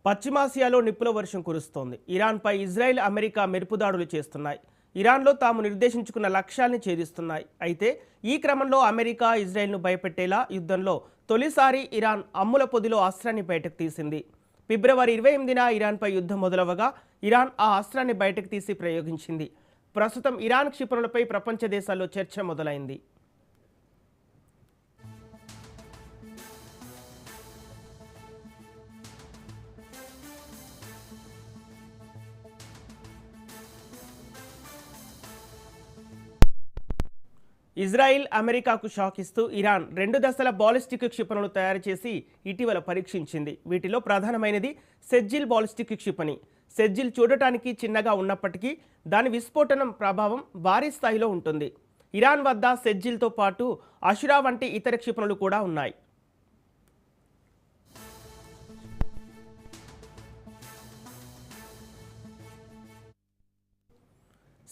పశ్చిమాసియాలో నిప్పుల వర్షం కురుస్తోంది. ఇరాన్పై ఇజ్రాయెల్, అమెరికా మెరుపుదాడులు చేస్తున్నాయి. ఇరాన్లో తాము నిర్దేశించుకున్న లక్ష్యాల్ని ఛేదిస్తున్నాయి. అయితే ఈ క్రమంలో అమెరికా ఇజ్రాయెల్ను భయపెట్టేలా యుద్ధంలో తొలిసారి ఇరాన్ అమ్ముల పొదిలో అస్త్రాన్ని బయటకు తీసింది. ఫిబ్రవరి 28న ఇరాన్పై యుద్ధం మొదలవగా ఇరాన్ ఆ అస్త్రాన్ని బయటకు తీసి ప్రయోగించింది. ప్రస్తుతం ఇరాన్ క్షిపణులపై ప్రపంచ దేశాల్లో చర్చ మొదలైంది. ఇజ్రాయిల్, అమెరికాకు షాక్ ఇస్తూ ఇరాన్ 2 దశల బాలిస్టిక్ క్షిపణులు తయారు చేసి ఇటీవల పరీక్షించింది. వీటిలో ప్రధానమైనది సెజ్జిల్ బాలిస్టిక్ క్షిపణి. సెజ్జిల్ చూడటానికి చిన్నగా ఉన్నప్పటికీ దాని విస్ఫోటనం ప్రభావం భారీ స్థాయిలో ఉంటుంది. ఇరాన్ వద్ద సెజ్జిల్తో పాటు అషురా వంటి ఇతర క్షిపణులు కూడా ఉన్నాయి.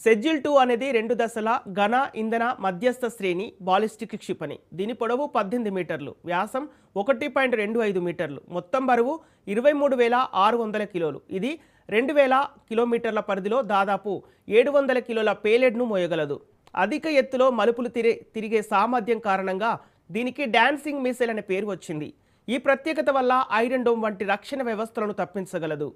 సెజ్జిల్ 2 అనేది 2 దశల ఘన ఇంధన మధ్యస్థ శ్రేణి బాలిస్టిక్ క్షిపణి. దీని పొడవు 18 మీటర్లు, వ్యాసం 1.25 మీటర్లు, మొత్తం బరువు 23,600 కిలోలు. ఇది 2,000 కిలోమీటర్ల పరిధిలో దాదాపు 700 కిలోల పేలెడ్ను మోయగలదు. అధిక ఎత్తులో మలుపులు తిరిగే సామర్థ్యం కారణంగా దీనికి డాన్సింగ్ మిసైల్ అనే పేరు వచ్చింది. ఈ ప్రత్యేకత వల్ల ఐరన్ డోమ్ వంటి రక్షణ వ్యవస్థలను తప్పించగలదు.